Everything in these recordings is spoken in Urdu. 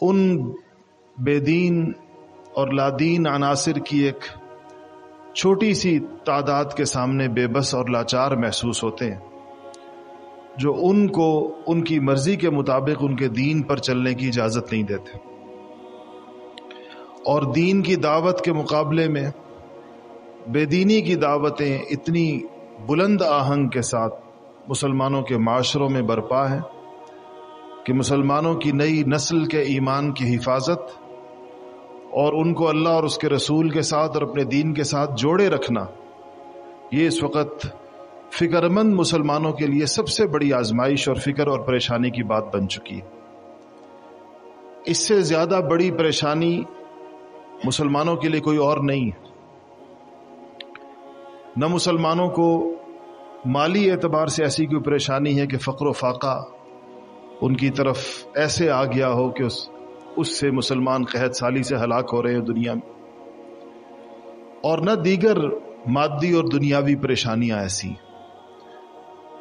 ان بے دین اور لادین عناصر کی ایک چھوٹی سی تعداد کے سامنے بے بس اور لاچار محسوس ہوتے ہیں، جو ان کو ان کی مرضی کے مطابق ان کے دین پر چلنے کی اجازت نہیں دیتے، اور دین کی دعوت کے مقابلے میں بے دینی کی دعوتیں اتنی بلند آہنگ کے ساتھ مسلمانوں کے معاشروں میں برپا ہیں کہ مسلمانوں کی نئی نسل کے ایمان کی حفاظت اور ان کو اللہ اور اس کے رسول کے ساتھ اور اپنے دین کے ساتھ جوڑے رکھنا، یہ اس وقت فکر مند مسلمانوں کے لیے سب سے بڑی آزمائش اور فکر اور پریشانی کی بات بن چکی ہے۔ اس سے زیادہ بڑی پریشانی مسلمانوں کے لیے کوئی اور نہیں ہے۔ نہ مسلمانوں کو مالی اعتبار سے ایسی کوئی پریشانی ہے کہ فقر و فاقہ ان کی طرف ایسے آ گیا ہو کہ اس سے مسلمان قحط سالی سے ہلاک ہو رہے ہیں دنیا میں، اور نہ دیگر مادی اور دنیاوی پریشانیاں ایسی۔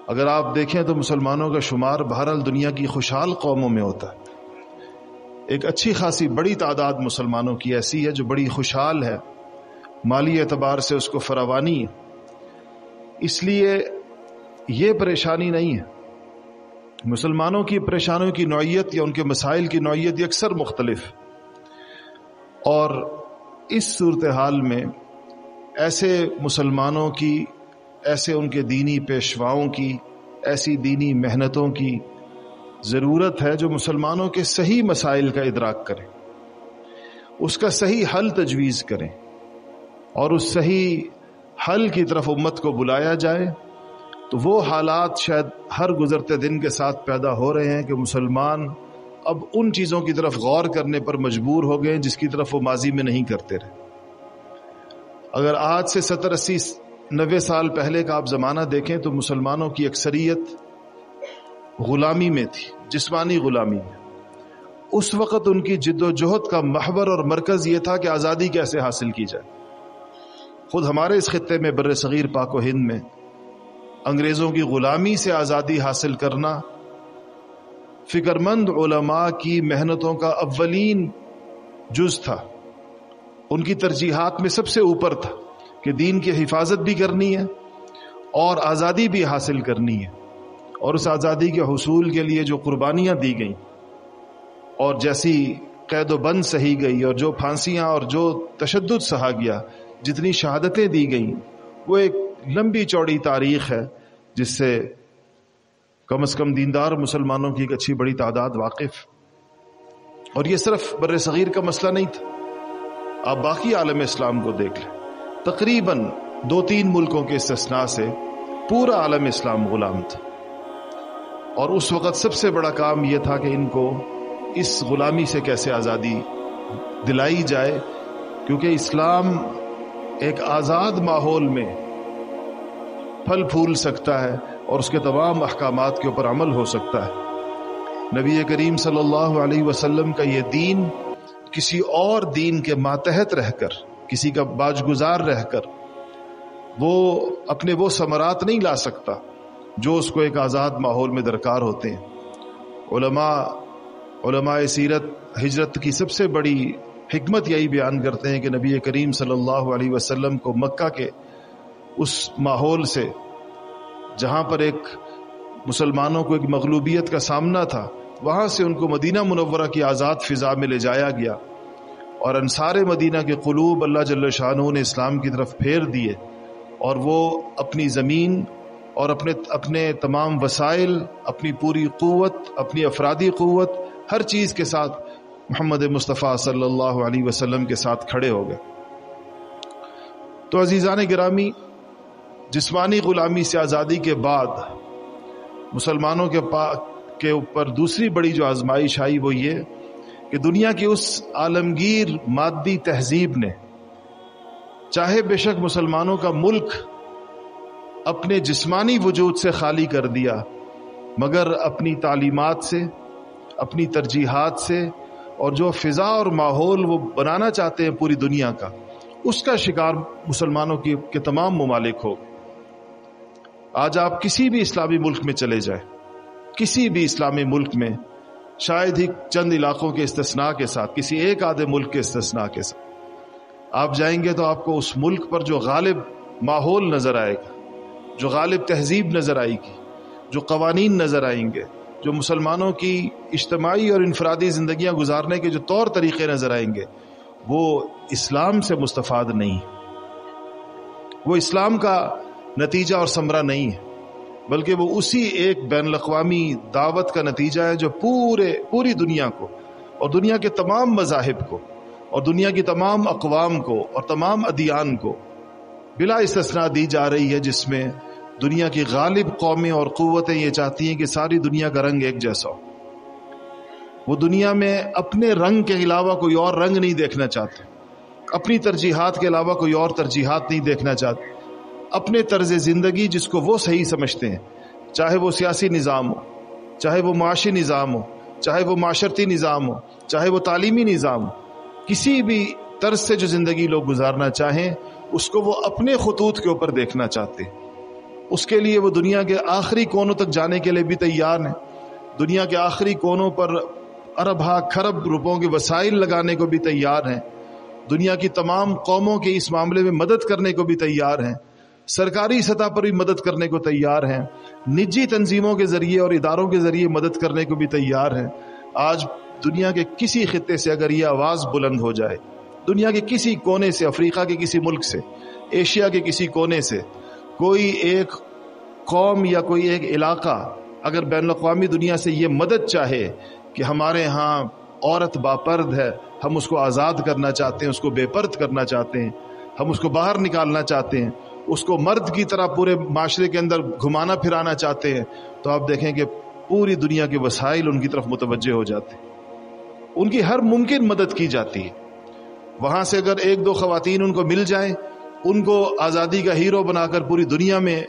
اگر آپ دیکھیں تو مسلمانوں کا شمار بہرحال دنیا کی خوشحال قوموں میں ہوتا ہے۔ ایک اچھی خاصی بڑی تعداد مسلمانوں کی ایسی ہے جو بڑی خوشحال ہے، مالی اعتبار سے اس کو فراوانی ہے، اس لیے یہ پریشانی نہیں ہے۔ مسلمانوں کی پریشانیوں کی نوعیت یا ان کے مسائل کی نوعیت اکثر مختلف، اور اس صورتحال میں ایسے مسلمانوں کی، ایسے ان کے دینی پیشواؤں کی، ایسی دینی محنتوں کی ضرورت ہے جو مسلمانوں کے صحیح مسائل کا ادراک کریں، اس کا صحیح حل تجویز کریں، اور اس صحیح حل کی طرف امت کو بلایا جائے۔ تو وہ حالات شاید ہر گزرتے دن کے ساتھ پیدا ہو رہے ہیں کہ مسلمان اب ان چیزوں کی طرف غور کرنے پر مجبور ہو گئے جس کی طرف وہ ماضی میں نہیں کرتے رہے۔ اگر آج سے 70 80 90 سال پہلے کا آپ زمانہ دیکھیں تو مسلمانوں کی اکثریت غلامی میں تھی، جسمانی غلامی میں۔ اس وقت ان کی جد و جہد کا محور اور مرکز یہ تھا کہ آزادی کیسے حاصل کی جائے۔ خود ہمارے اس خطے میں بر صغیر پاک و ہند میں انگریزوں کی غلامی سے آزادی حاصل کرنا فکر مند علماء کی محنتوں کا اولین جز تھا، ان کی ترجیحات میں سب سے اوپر تھا کہ دین کی حفاظت بھی کرنی ہے اور آزادی بھی حاصل کرنی ہے، اور اس آزادی کے حصول کے لیے جو قربانیاں دی گئیں اور جیسی قید و بند سہی گئی اور جو پھانسیاں اور جو تشدد سہا گیا، جتنی شہادتیں دی گئیں، وہ ایک لمبی چوڑی تاریخ ہے جس سے کم از کم دیندار مسلمانوں کی ایک اچھی بڑی تعداد واقف۔ اور یہ صرف بر صغیر کا مسئلہ نہیں تھا، آپ باقی عالم اسلام کو دیکھ لیں، تقریباً 2-3 ملکوں کے استثناء سے پورا عالم اسلام غلام تھا، اور اس وقت سب سے بڑا کام یہ تھا کہ ان کو اس غلامی سے کیسے آزادی دلائی جائے، کیونکہ اسلام ایک آزاد ماحول میں پھل پھول سکتا ہے اور اس کے تمام احکامات کے اوپر عمل ہو سکتا ہے۔ نبی کریم صلی اللہ علیہ وسلم کا یہ دین کسی اور دین کے ماتحت رہ کر، کسی کا باجگزار رہ کر وہ اپنے وہ ثمرات نہیں لا سکتا جو اس کو ایک آزاد ماحول میں درکار ہوتے ہیں۔ علماء سیرت ہجرت کی سب سے بڑی حکمت یہی بیان کرتے ہیں کہ نبی کریم صلی اللہ علیہ وسلم کو مکہ کے اس ماحول سے، جہاں پر ایک مسلمانوں کو ایک مغلوبیت کا سامنا تھا، وہاں سے ان کو مدینہ منورہ کی آزاد فضا میں لے جایا گیا، اور انصار مدینہ کے قلوب اللہ جل شانہ نے اسلام کی طرف پھیر دیے، اور وہ اپنی زمین اور اپنے تمام وسائل، اپنی پوری قوت، اپنی افرادی قوت، ہر چیز کے ساتھ محمد مصطفیٰ صلی اللہ علیہ وسلم کے ساتھ کھڑے ہو گئے۔ تو عزیزان گرامی، جسمانی غلامی سے آزادی کے بعد مسلمانوں کے اوپر دوسری بڑی جو آزمائش آئی وہ یہ کہ دنیا کی اس عالمگیر مادی تہذیب نے چاہے بے شک مسلمانوں کا ملک اپنے جسمانی وجود سے خالی کر دیا، مگر اپنی تعلیمات سے، اپنی ترجیحات سے، اور جو فضا اور ماحول وہ بنانا چاہتے ہیں پوری دنیا کا، اس کا شکار مسلمانوں کے تمام ممالک ہو۔ آج آپ کسی بھی اسلامی ملک میں چلے جائیں، کسی بھی اسلامی ملک میں شاید ہی چند علاقوں کے استثناء کے ساتھ، کسی ایک آدھے ملک کے استثناء کے ساتھ آپ جائیں گے تو آپ کو اس ملک پر جو غالب ماحول نظر آئے گا، جو غالب تہذیب نظر آئے گی، جو قوانین نظر آئیں گے، جو مسلمانوں کی اجتماعی اور انفرادی زندگیاں گزارنے کے جو طور طریقے نظر آئیں گے، وہ اسلام سے مستفاد نہیں، وہ اسلام کا نتیجہ اور ثمرہ نہیں ہے، بلکہ وہ اسی ایک بین الاقوامی دعوت کا نتیجہ ہے جو پوری دنیا کو اور دنیا کے تمام مذاہب کو اور دنیا کی تمام اقوام کو اور تمام ادیان کو بلا استثناء دی جا رہی ہے، جس میں دنیا کی غالب قومیں اور قوتیں یہ چاہتی ہیں کہ ساری دنیا کا رنگ ایک جیسا ہو۔ وہ دنیا میں اپنے رنگ کے علاوہ کوئی اور رنگ نہیں دیکھنا چاہتے، اپنی ترجیحات کے علاوہ کوئی اور ترجیحات نہیں دیکھنا چاہتے، اپنے طرز زندگی جس کو وہ صحیح سمجھتے ہیں، چاہے وہ سیاسی نظام ہو، چاہے وہ معاشی نظام ہو، چاہے وہ معاشرتی نظام ہو، چاہے وہ تعلیمی نظام ہو، کسی بھی طرز سے جو زندگی لوگ گزارنا چاہیں اس کو وہ اپنے خطوط کے اوپر دیکھنا چاہتے ہیں۔ اس کے لیے وہ دنیا کے آخری کونوں تک جانے کے لیے بھی تیار ہیں، دنیا کے آخری کونوں پر ارب ہا کھرب روپوں کے وسائل لگانے کو بھی تیار ہیں، دنیا کی تمام قوموں کے اس معاملے میں مدد کرنے کو بھی تیار ہیں، سرکاری سطح پر بھی مدد کرنے کو تیار ہیں، نجی تنظیموں کے ذریعے اور اداروں کے ذریعے مدد کرنے کو بھی تیار ہیں۔ آج دنیا کے کسی خطے سے اگر یہ آواز بلند ہو جائے، دنیا کے کسی کونے سے، افریقہ کے کسی ملک سے، ایشیا کے کسی کونے سے کوئی ایک قوم یا کوئی ایک علاقہ اگر بین الاقوامی دنیا سے یہ مدد چاہے کہ ہمارے ہاں عورت باپرد ہے، ہم اس کو آزاد کرنا چاہتے ہیں، اس کو بے پرد کرنا چاہتے ہیں، ہم اس کو باہر نکالنا چاہتے ہیں، اس کو مرد کی طرح پورے معاشرے کے اندر گھمانا پھرانا چاہتے ہیں، تو آپ دیکھیں کہ پوری دنیا کے وسائل ان کی طرف متوجہ ہو جاتے ہیں، ان کی ہر ممکن مدد کی جاتی ہے۔ وہاں سے اگر ایک دو خواتین ان کو مل جائیں، ان کو آزادی کا ہیرو بنا کر پوری دنیا میں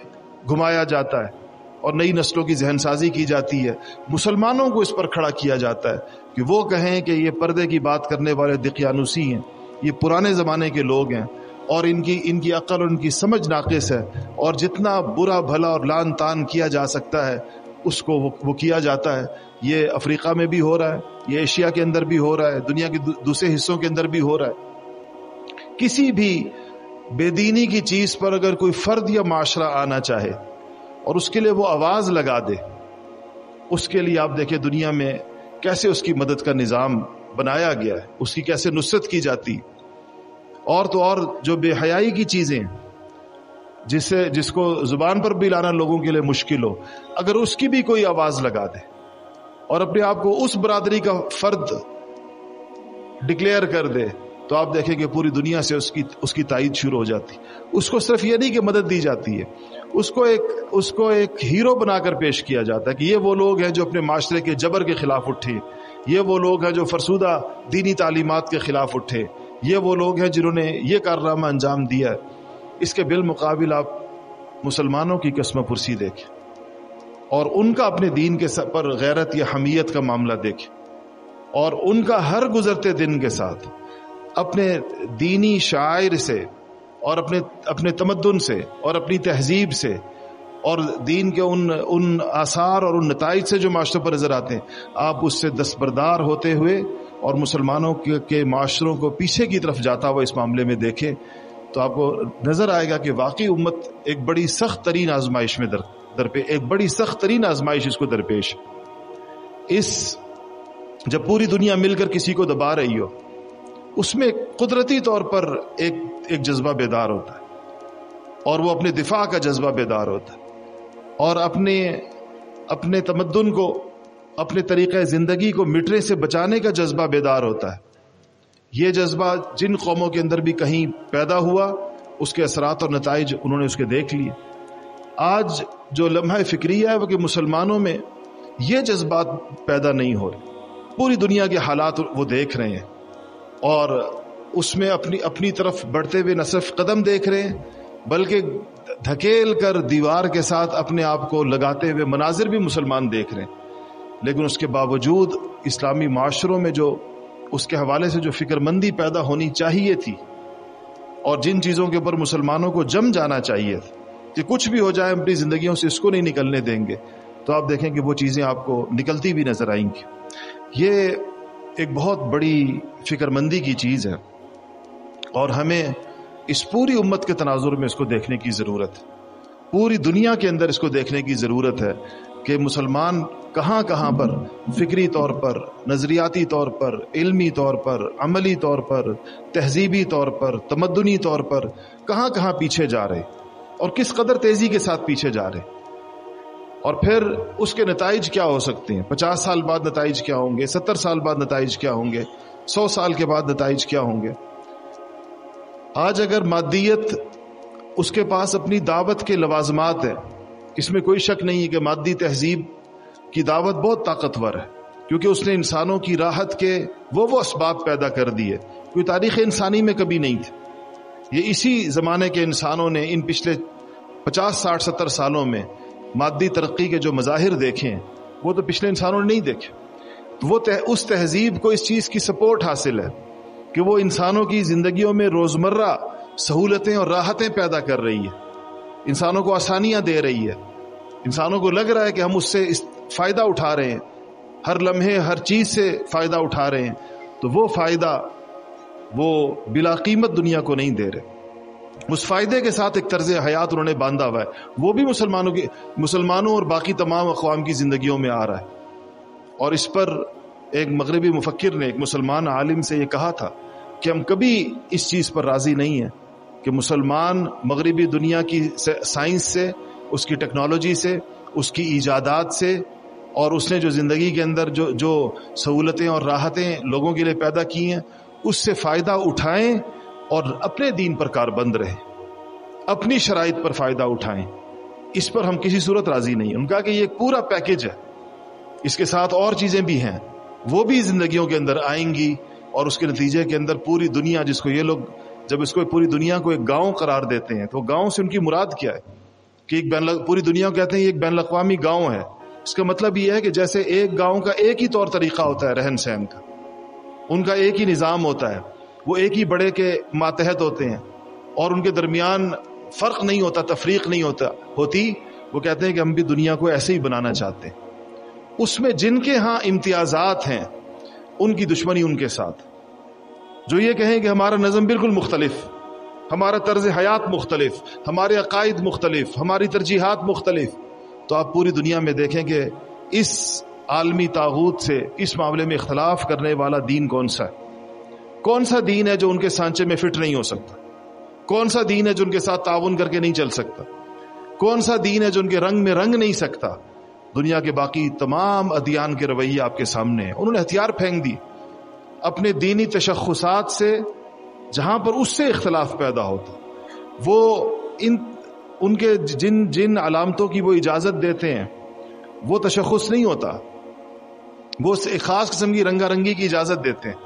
گھمایا جاتا ہے اور نئی نسلوں کی ذہن سازی کی جاتی ہے، مسلمانوں کو اس پر کھڑا کیا جاتا ہے کہ وہ کہیں کہ یہ پردے کی بات کرنے والے دقیانوسی ہیں، یہ پرانے زمانے کے لوگ ہیں اور ان کی عقل اور ان کی سمجھ ناقص ہے، اور جتنا برا بھلا اور لان تان کیا جا سکتا ہے اس کو وہ کیا جاتا ہے۔ یہ افریقہ میں بھی ہو رہا ہے، یہ ایشیا کے اندر بھی ہو رہا ہے، دنیا کے دوسرے حصوں کے اندر بھی ہو رہا ہے۔ کسی بھی بے دینی کی چیز پر اگر کوئی فرد یا معاشرہ آنا چاہے اور اس کے لیے وہ آواز لگا دے، اس کے لیے آپ دیکھیں دنیا میں کیسے اس کی مدد کا نظام بنایا گیا ہے، اس کی کیسے نصرت کی جاتی، اور تو اور جو بے حیائی کی چیزیں جس کو زبان پر بھی لانا لوگوں کے لیے مشکل ہو، اگر اس کی بھی کوئی آواز لگا دے اور اپنے آپ کو اس برادری کا فرد ڈکلیئر کر دے، تو آپ دیکھیں کہ پوری دنیا سے اس کی تائید شروع ہو جاتی۔ اس کو صرف یہ نہیں کہ مدد دی جاتی ہے، اس کو ایک ہیرو بنا کر پیش کیا جاتا ہے کہ یہ وہ لوگ ہیں جو اپنے معاشرے کے جبر کے خلاف اٹھے، یہ وہ لوگ ہیں جو فرسودہ دینی تعلیمات کے خلاف اٹھے، یہ وہ لوگ ہیں جنہوں نے یہ کارنامہ انجام دیا ہے۔ اس کے بالمقابل آپ مسلمانوں کی قسم پرسی دیکھیں اور ان کا اپنے دین کے پر غیرت یا حمیت کا معاملہ دیکھیں، اور ان کا ہر گزرتے دن کے ساتھ اپنے دینی شاعر سے اور اپنے تمدن سے اور اپنی تہذیب سے اور دین کے ان آثار اور ان نتائج سے جو معاشروں پر نظر آتے ہیں، آپ اس سے دستبردار ہوتے ہوئے اور مسلمانوں کے معاشروں کو پیچھے کی طرف جاتا ہوا اس معاملے میں دیکھیں تو آپ کو نظر آئے گا کہ واقعی امت ایک بڑی سخت ترین آزمائش میں ایک بڑی سخت ترین آزمائش اس کو درپیش۔ جب پوری دنیا مل کر کسی کو دبا رہی ہو، اس میں قدرتی طور پر ایک جذبہ بیدار ہوتا ہے، اور وہ اپنے دفاع کا جذبہ بیدار ہوتا ہے، اور اپنے تمدن کو، اپنے طریقہ زندگی کو مٹنے سے بچانے کا جذبہ بیدار ہوتا ہے۔ یہ جذبہ جن قوموں کے اندر بھی کہیں پیدا ہوا، اس کے اثرات اور نتائج انہوں نے اس کے دیکھ لیے۔ آج جو لمحہ فکریہ ہے وہ کہ مسلمانوں میں یہ جذبات پیدا نہیں ہو رہے، پوری دنیا کے حالات وہ دیکھ رہے ہیں اور اس میں اپنی طرف بڑھتے ہوئے نہ صرف قدم دیکھ رہے ہیں بلکہ دھکیل کر دیوار کے ساتھ اپنے آپ کو لگاتے ہوئے مناظر بھی مسلمان دیکھ رہے ہیں۔ لیکن اس کے باوجود اسلامی معاشروں میں جو اس کے حوالے سے جو فکر مندی پیدا ہونی چاہیے تھی اور جن چیزوں کے اوپر مسلمانوں کو جم جانا چاہیے تھا کہ کچھ بھی ہو جائے اپنی زندگیوں سے اس کو نہیں نکلنے دیں گے، تو آپ دیکھیں کہ وہ چیزیں آپ کو نکلتی بھی نظر آئیں گی۔ یہ ایک بہت بڑی فکر مندی کی چیز ہے، اور ہمیں اس پوری امت کے تناظر میں اس کو دیکھنے کی ضرورت ہے، پوری دنیا کے اندر اس کو دیکھنے کی ضرورت ہے کہ مسلمان کہاں کہاں پر فکری طور پر، نظریاتی طور پر، علمی طور پر، عملی طور پر، تہذیبی طور پر، تمدنی طور پر کہاں کہاں پیچھے جا رہے، اور کس قدر تیزی کے ساتھ پیچھے جا رہے، اور پھر اس کے نتائج کیا ہو سکتے ہیں، 50 سال بعد نتائج کیا ہوں گے، 70 سال بعد نتائج کیا ہوں گے، 100 سال کے بعد نتائج کیا ہوں گے۔ آج اگر مادیت اس کے پاس اپنی دعوت کے لوازمات ہیں، اس میں کوئی شک نہیں ہے کہ مادی تہذیب کی دعوت بہت طاقتور ہے، کیونکہ اس نے انسانوں کی راحت کے وہ اسباب پیدا کر دیے کوئی تاریخ انسانی میں کبھی نہیں تھے۔ یہ اسی زمانے کے انسانوں نے ان پچھلے 50 60 70 سالوں میں مادی ترقی کے جو مظاہر دیکھے ہیں وہ تو پچھلے انسانوں نے نہیں دیکھے۔ وہ اس تہذیب کو اس چیز کی سپورٹ حاصل ہے کہ وہ انسانوں کی زندگیوں میں روزمرہ سہولتیں اور راحتیں پیدا کر رہی ہے، انسانوں کو آسانیاں دے رہی ہے، انسانوں کو لگ رہا ہے کہ ہم اس سے فائدہ اٹھا رہے ہیں، ہر لمحے ہر چیز سے فائدہ اٹھا رہے ہیں، تو وہ فائدہ وہ بلا قیمت دنیا کو نہیں دے رہے۔ اس فائدے کے ساتھ ایک طرز حیات انہوں نے باندھا ہوا ہے، وہ بھی مسلمانوں اور باقی تمام اقوام کی زندگیوں میں آ رہا ہے۔ اور اس پر ایک مغربی مفکر نے ایک مسلمان عالم سے یہ کہا تھا کہ ہم کبھی اس چیز پر راضی نہیں ہیں کہ مسلمان مغربی دنیا کی سائنس سے، اس کی ٹیکنالوجی سے، اس کی ایجادات سے، اور اس نے جو زندگی کے اندر جو سہولتیں اور راحتیں لوگوں کے لیے پیدا کی ہیں اس سے فائدہ اٹھائیں اور اپنے دین پر کاربند رہیں، اپنی شرائط پر فائدہ اٹھائیں۔ اس پر ہم کسی صورت راضی نہیں ہیں۔ ان کا کہ یہ ایک پورا پیکج ہے، اس کے ساتھ اور چیزیں بھی ہیں، وہ بھی زندگیوں کے اندر آئیں گی، اور اس کے نتیجے کے اندر پوری دنیا، جس کو یہ لوگ جب اس کو پوری دنیا کو ایک گاؤں قرار دیتے ہیں تو گاؤں سے ان کی مراد کیا ہے کہ پوری دنیا کو کہتے ہیں یہ ایک بین الاقوامی گاؤں ہے۔ اس کا مطلب یہ ہے کہ جیسے ایک گاؤں کا ایک ہی طور طریقہ ہوتا ہے رہن سہن کا، ان کا ایک ہی نظام ہوتا ہے، وہ ایک ہی بڑے کے ماتحت ہوتے ہیں، اور ان کے درمیان فرق نہیں ہوتا، تفریق نہیں ہوتی۔ وہ کہتے ہیں کہ ہم بھی دنیا کو ایسے ہی بنانا چاہتے ہیں۔ اس میں جن کے ہاں امتیازات ہیں ان کی دشمنی ان کے ساتھ، جو یہ کہیں کہ ہمارا نظم بالکل مختلف، ہمارا طرز حیات مختلف، ہمارے عقائد مختلف، ہماری ترجیحات مختلف، تو آپ پوری دنیا میں دیکھیں کہ اس عالمی طاغوت سے اس معاملے میں اختلاف کرنے والا دین کون سا ہے؟ کون سا دین ہے جو ان کے سانچے میں فٹ نہیں ہو سکتا؟ کون سا دین ہے جو ان کے ساتھ تعاون کر کے نہیں چل سکتا؟ کون سا دین ہے جو ان کے رنگ میں رنگ نہیں سکتا؟ دنیا کے باقی تمام ادیان کے رویے آپ کے سامنے ہیں۔ انہوں نے ہتھیار پھینک دی اپنے دینی تشخصات سے، جہاں پر اس سے اختلاف پیدا ہوتا، وہ ان کے جن علامتوں کی وہ اجازت دیتے ہیں وہ تشخص نہیں ہوتا، وہ ایک خاص قسم کی رنگا رنگی کی اجازت دیتے ہیں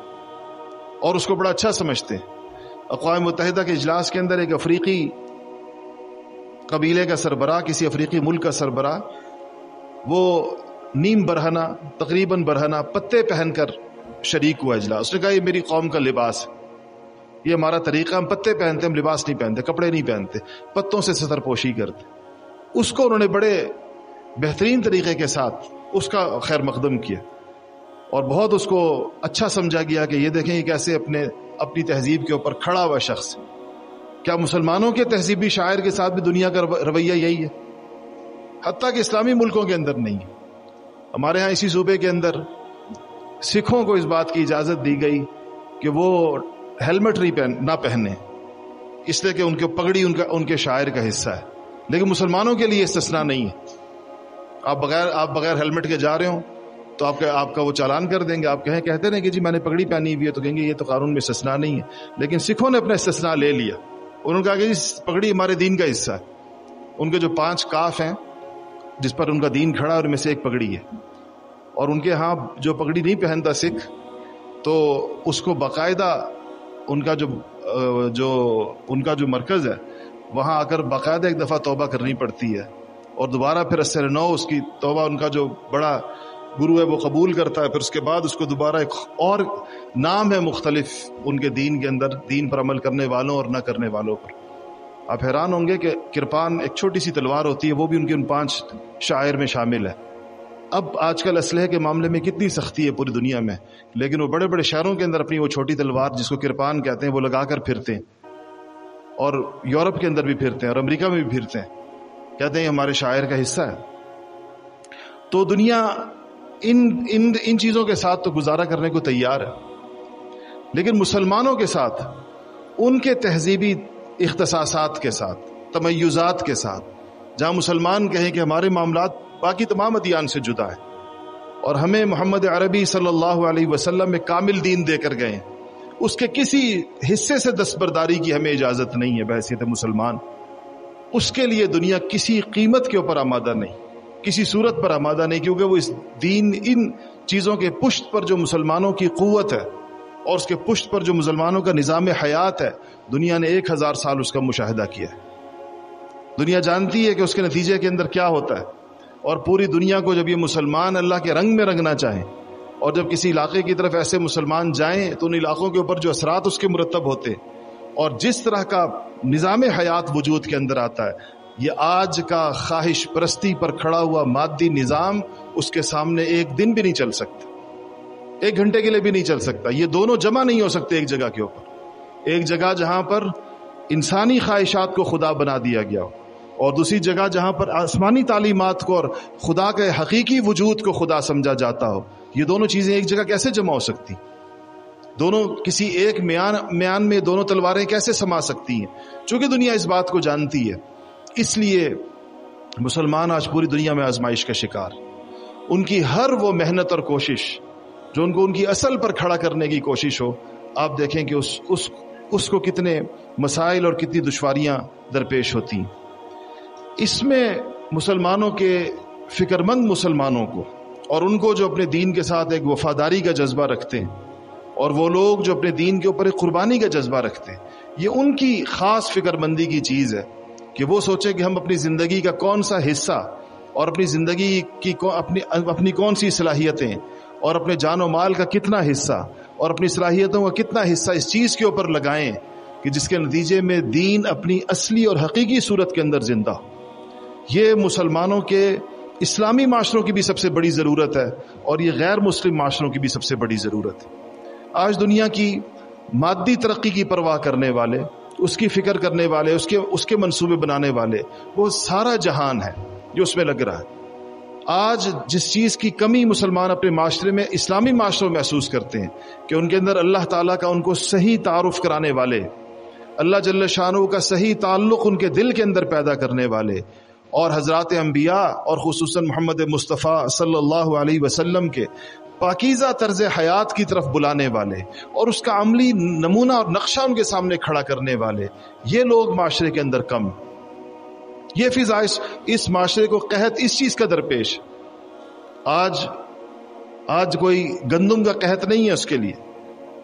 اور اس کو بڑا اچھا سمجھتے ہیں۔ اقوام متحدہ کے اجلاس کے اندر ایک افریقی قبیلے کا سربراہ، کسی افریقی ملک کا سربراہ، وہ نیم برہنہ، تقریباً برہنہ پتے پہن کر شریک ہوا اجلاس۔ اس نے کہا یہ میری قوم کا لباس ہے، یہ ہمارا طریقہ، ہم پتے پہنتے، ہم لباس نہیں پہنتے، کپڑے نہیں پہنتے، پتوں سے ستر پوشی کرتے۔ اس کو انہوں نے بڑے بہترین طریقے کے ساتھ اس کا خیر مقدم کیا، اور بہت اس کو اچھا سمجھا گیا کہ یہ دیکھیں یہ کیسے اپنی تہذیب کے اوپر کھڑا ہوا شخص۔ کیا مسلمانوں کے تہذیبی شاعر کے ساتھ بھی دنیا کا رویہ یہی ہے؟ حتیٰ کہ اسلامی ملکوں کے اندر نہیں۔ ہمارے ہاں اسی صوبے کے اندر سکھوں کو اس بات کی اجازت دی گئی کہ وہ ہیلمٹ نہ پہنے، اس لیے کہ ان کے پگڑی ان کے شاعر کا حصہ ہے، لیکن مسلمانوں کے لیے استثناء نہیں ہے۔ آپ بغیر ہیلمٹ کے جا رہے ہوں تو آپ کا وہ چالان کر دیں گے۔ آپ کہتے ہیں کہ جی میں نے پگڑی پہنی ہوئی ہے، تو کہیں گے یہ تو قانون میں استثناء نہیں ہے، لیکن سکھوں نے اپنا استثناء لے لیا۔ انہوں نے کہا کہ جی پگڑی ہمارے دین کا حصہ ہے۔ ان کے جو 5 کاف ہیں جس پر ان کا دین کھڑا ہے، ان میں سے ایک پگڑی ہے، اور ان کے ہاں جو پگڑی نہیں پہنتا سکھ تو اس کو باقاعدہ ان کا جو مرکز ہے وہاں آ کر باقاعدہ ایک دفعہ توبہ کرنی پڑتی ہے، اور دوبارہ پھر اثر نو اس کی توبہ ان کا جو بڑا گرو ہے وہ قبول کرتا ہے، پھر اس کے بعد اس کو دوبارہ ایک اور نام ہے مختلف ان کے دین کے اندر، دین پر عمل کرنے والوں اور نہ کرنے والوں پر۔ آپ حیران ہوں گے کہ کرپان ایک چھوٹی سی تلوار ہوتی ہے، وہ بھی ان کے ان 5 شاعر میں شامل ہے۔ اب آج کل اسلحے کے معاملے میں کتنی سختی ہے پوری دنیا میں، لیکن وہ بڑے بڑے شہروں کے اندر اپنی وہ چھوٹی تلوار جس کو کرپان کہتے ہیں وہ لگا کر پھرتے ہیں، اور یورپ کے اندر بھی پھرتے ہیں اور امریکہ میں بھی پھرتے ہیں، کہتے ہیں ہمارے شاعر کا حصہ ہے۔ تو دنیا ان چیزوں کے ساتھ تو گزارا کرنے کو تیار ہے، لیکن مسلمانوں کے ساتھ ان کے تہذیبی اختصاصات کے ساتھ، تمیزات کے ساتھ، جہاں مسلمان کہیں کہ ہمارے معاملات باقی تمام ادیان سے جدا ہے اور ہمیں محمد عربی صلی اللہ علیہ وسلم میں کامل دین دے کر گئے، اس کے کسی حصے سے دستبرداری کی ہمیں اجازت نہیں ہے بحیثیت مسلمان، اس کے لیے دنیا کسی قیمت کے اوپر آمادہ نہیں، کسی صورت پر آمادہ نہیں، کیونکہ وہ اس دین، ان چیزوں کے پشت پر جو مسلمانوں کی قوت ہے اور اس کے پشت پر جو مسلمانوں کا نظام حیات ہے، دنیا نے 1000 سال اس کا مشاہدہ کیا ہے۔ دنیا جانتی ہے کہ اس کے نتیجے کے اندر کیا ہوتا ہے، اور پوری دنیا کو جب یہ مسلمان اللہ کے رنگ میں رنگنا چاہیں اور جب کسی علاقے کی طرف ایسے مسلمان جائیں تو ان علاقوں کے اوپر جو اثرات اس کے مرتب ہوتے اور جس طرح کا نظام حیات وجود کے اندر آتا ہے، یہ آج کا خواہش پرستی پر کھڑا ہوا مادی نظام اس کے سامنے ایک دن بھی نہیں چل سکتا، 1 گھنٹے کے لیے بھی نہیں چل سکتا۔ یہ دونوں جمع نہیں ہو سکتے ایک جگہ کے اوپر، ایک جگہ جہاں پر انسانی خواہشات کو خدا بنا دیا گیا ہو اور دوسری جگہ جہاں پر آسمانی تعلیمات کو اور خدا کے حقیقی وجود کو خدا سمجھا جاتا ہو۔ یہ دونوں چیزیں ایک جگہ کیسے جمع ہو سکتی؟ دونوں کسی ایک میان میں دونوں تلواریں کیسے سما سکتی ہیں؟ چونکہ دنیا اس بات کو جانتی ہے، اس لیے مسلمان آج پوری دنیا میں آزمائش کا شکار، ان کی ہر وہ محنت اور کوشش جو ان کو ان کی اصل پر کھڑا کرنے کی کوشش ہو، آپ دیکھیں کہ اس کو کتنے مسائل اور کتنی دشواریاں درپیش ہوتی ہیں۔ اس میں مسلمانوں کے فکر مند مسلمانوں کو اور ان کو جو اپنے دین کے ساتھ ایک وفاداری کا جذبہ رکھتے ہیں اور وہ لوگ جو اپنے دین کے اوپر ایک قربانی کا جذبہ رکھتے ہیں، یہ ان کی خاص فکر مندی کی چیز ہے کہ وہ سوچیں کہ ہم اپنی زندگی کا کون سا حصہ اور اپنی زندگی کی اپنی کون سی صلاحیتیں اور اپنے جان و مال کا کتنا حصہ اور اپنی صلاحیتوں کا کتنا حصہ اس چیز کے اوپر لگائیں کہ جس کے نتیجے میں دین اپنی اصلی اور حقیقی صورت کے اندر زندہ ہو۔ یہ مسلمانوں کے اسلامی معاشروں کی بھی سب سے بڑی ضرورت ہے اور یہ غیر مسلم معاشروں کی بھی سب سے بڑی ضرورت ہے۔ آج دنیا کی مادی ترقی کی پرواہ کرنے والے، اس کی فکر کرنے والے، اس کے منصوبے بنانے والے، وہ سارا جہان ہے جو اس میں لگ رہا ہے۔ آج جس چیز کی کمی مسلمان اپنے معاشرے میں، اسلامی معاشروں میں محسوس کرتے ہیں کہ ان کے اندر اللہ تعالیٰ کا ان کو صحیح تعارف کرانے والے، اللہ جل شانہ کا صحیح تعلق ان کے دل کے اندر پیدا کرنے والے اور حضرات انبیاء اور خصوصاً محمد مصطفیٰ صلی اللہ علیہ وسلم کے پاکیزہ طرز حیات کی طرف بلانے والے اور اس کا عملی نمونہ اور نقشہ ان کے سامنے کھڑا کرنے والے، یہ لوگ معاشرے کے اندر کم۔ یہ فضا اس معاشرے کو قحط اس چیز کا درپیش، آج کوئی گندم کا قحط نہیں ہے اس کے لیے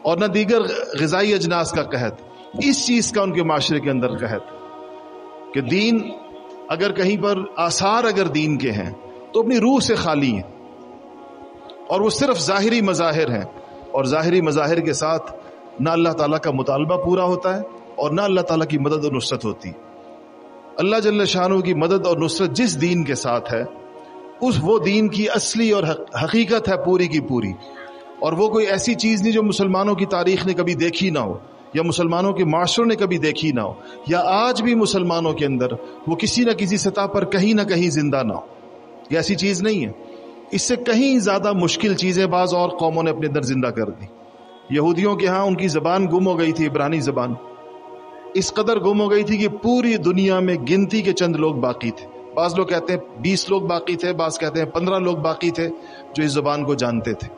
اور نہ دیگر غذائی اجناس کا قحط، اس چیز کا ان کے معاشرے کے اندر قحط کہ دین اگر کہیں پر آثار اگر دین کے ہیں تو اپنی روح سے خالی ہیں اور وہ صرف ظاہری مظاہر ہیں، اور ظاہری مظاہر کے ساتھ نہ اللہ تعالیٰ کا مطالبہ پورا ہوتا ہے اور نہ اللہ تعالیٰ کی مدد اور نصرت ہوتی۔ اللہ جل شانہ کی مدد اور نصرت جس دین کے ساتھ ہے، وہ دین کی اصلی اور حقیقت ہے پوری کی پوری، اور وہ کوئی ایسی چیز نہیں جو مسلمانوں کی تاریخ نے کبھی دیکھی نہ ہو یا مسلمانوں کے معاشروں نے کبھی دیکھی نہ ہو، یا آج بھی مسلمانوں کے اندر وہ کسی نہ کسی سطح پر کہیں نہ کہیں زندہ نہ ہو۔ یہ ایسی چیز نہیں ہے، اس سے کہیں زیادہ مشکل چیزیں بعض اور قوموں نے اپنے اندر زندہ کر دی۔ یہودیوں کے ہاں ان کی زبان گم ہو گئی تھی، عبرانی زبان اس قدر گم ہو گئی تھی کہ پوری دنیا میں گنتی کے چند لوگ باقی تھے۔ بعض لوگ کہتے ہیں 20 لوگ باقی تھے، بعض کہتے ہیں 15 لوگ باقی تھے جو اس زبان کو جانتے تھے۔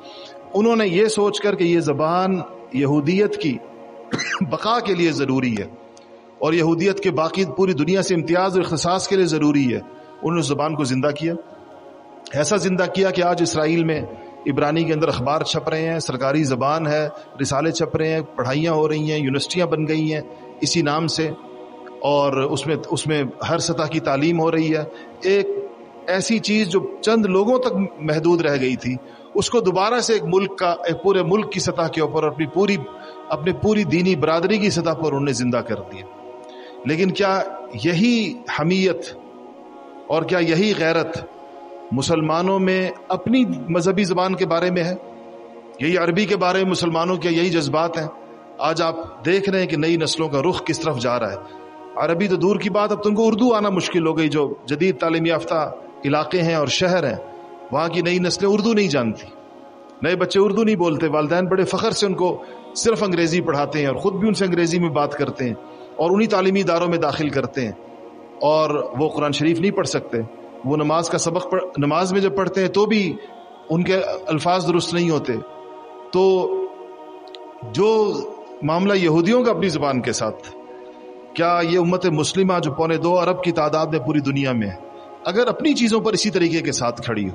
انہوں نے یہ سوچ کر کہ یہ زبان یہودیت کی بقا کے لیے ضروری ہے اور یہودیت کے باقی پوری دنیا سے امتیاز اور اختصاص کے لیے ضروری ہے، انہوں نے زبان کو زندہ کیا، ایسا زندہ کیا کہ آج اسرائیل میں عبرانی کے اندر اخبار چھپ رہے ہیں، سرکاری زبان ہے، رسالے چھپ رہے ہیں، پڑھائیاں ہو رہی ہیں، یونیورسٹیاں بن گئی ہیں اسی نام سے، اور اس میں ہر سطح کی تعلیم ہو رہی ہے۔ ایک ایسی چیز جو چند لوگوں تک محدود رہ گئی تھی، اس کو دوبارہ سے ایک پورے ملک کی سطح کے اوپر اپنی پوری دینی برادری کی سطح پر انہوں نے زندہ کر دیا۔ لیکن کیا یہی حمیت اور کیا یہی غیرت مسلمانوں میں اپنی مذہبی زبان کے بارے میں ہے، یہی عربی کے بارے میں مسلمانوں کے یہی جذبات ہیں. آج آپ دیکھ رہے ہیں کہ نئی نسلوں کا رخ کس طرف جا رہا ہے. عربی تو دور کی بات، اب تم کو اردو آنا مشکل ہو گئی. جو جدید تعلیم یافتہ علاقے ہیں اور شہر ہیں وہاں کی نئی نسلیں اردو نہیں جانتی، نئے بچے اردو نہیں بولتے. والدین بڑے فخر سے ان کو صرف انگریزی پڑھاتے ہیں اور خود بھی ان سے انگریزی میں بات کرتے ہیں اور انہی تعلیمی اداروں میں داخل کرتے ہیں. اور وہ قرآن شریف نہیں پڑھ سکتے. وہ نماز کا سبق نماز میں جب پڑھتے ہیں تو بھی ان کے الفاظ درست نہیں ہوتے. تو جو معاملہ یہودیوں کا اپنی زبان کے ساتھ، کیا یہ امت مسلمہ جو 2.25 ارب کی تعداد میں پوری دنیا میں ہے، اگر اپنی چیزوں پر اسی طریقے کے ساتھ کھڑی ہو،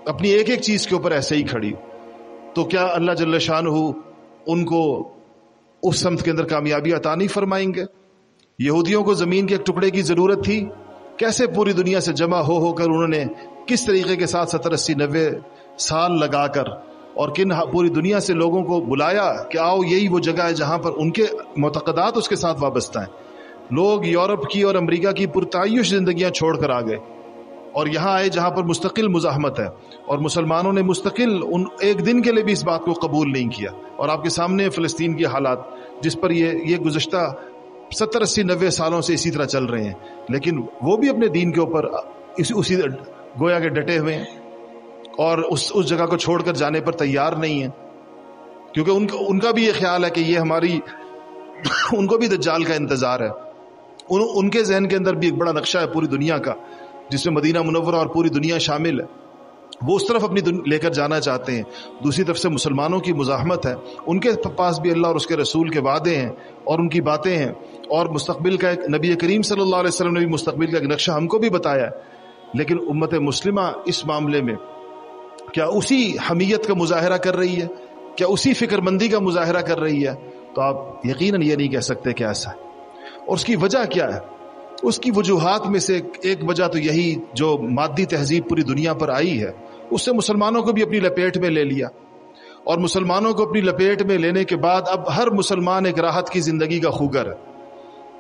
اپنی ایک ایک چیز کے اوپر ایسے ہی کھڑی ہو، تو کیا اللہ جل شانہ ان کو اس سمت کے اندر کامیابی عطا نہیں فرمائیں گے؟ یہودیوں کو زمین کے ایک ٹکڑے کی ضرورت تھی، کیسے پوری دنیا سے جمع ہو کر انہوں نے کس طریقے کے ساتھ 70 80 90 سال لگا کر اور کن پوری دنیا سے لوگوں کو بلایا کہ آؤ یہی وہ جگہ ہے جہاں پر ان کے معتقدات اس کے ساتھ وابستہ ہیں. لوگ یورپ کی اور امریکہ کی پرتعیش زندگیاں چھوڑ کر آ گئے اور یہاں آئے جہاں پر مستقل مزاحمت ہے، اور مسلمانوں نے مستقل ان ایک دن کے لیے بھی اس بات کو قبول نہیں کیا. اور آپ کے سامنے فلسطین کے حالات جس پر یہ گزشتہ 70 80 90 سالوں سے اسی طرح چل رہے ہیں، لیکن وہ بھی اپنے دین کے اوپر اسی گویا کے ڈٹے ہوئے ہیں اور اس جگہ کو چھوڑ کر جانے پر تیار نہیں ہیں، کیونکہ ان کا بھی یہ خیال ہے کہ یہ ہماری ان کو بھی دجال کا انتظار ہے. ان کے ذہن کے اندر بھی ایک بڑا نقشہ ہے پوری دنیا کا جس میں مدینہ منورہ اور پوری دنیا شامل ہے، وہ اس طرف اپنی لے کر جانا چاہتے ہیں. دوسری طرف سے مسلمانوں کی مزاحمت ہے، ان کے پاس بھی اللہ اور اس کے رسول کے وعدے ہیں اور ان کی باتیں ہیں، اور مستقبل کا ایک نبی کریم صلی اللہ علیہ وسلم نے بھی مستقبل کا ایک نقشہ ہم کو بھی بتایا ہے. لیکن امت مسلمہ اس معاملے میں کیا اسی حمیت کا مظاہرہ کر رہی ہے؟ کیا اسی فکر مندی کا مظاہرہ کر رہی ہے؟ تو آپ یقیناً یہ نہیں کہہ سکتے کہ ایسا ہے. اور اس کی وجہ کیا ہے؟ اس کی وجوہات میں سے ایک وجہ تو یہی جو مادی تہذیب پوری دنیا پر آئی ہے اس سے مسلمانوں کو بھی اپنی لپیٹ میں لے لیا، اور مسلمانوں کو اپنی لپیٹ میں لینے کے بعد اب ہر مسلمان ایک راحت کی زندگی کا خوگر ہے،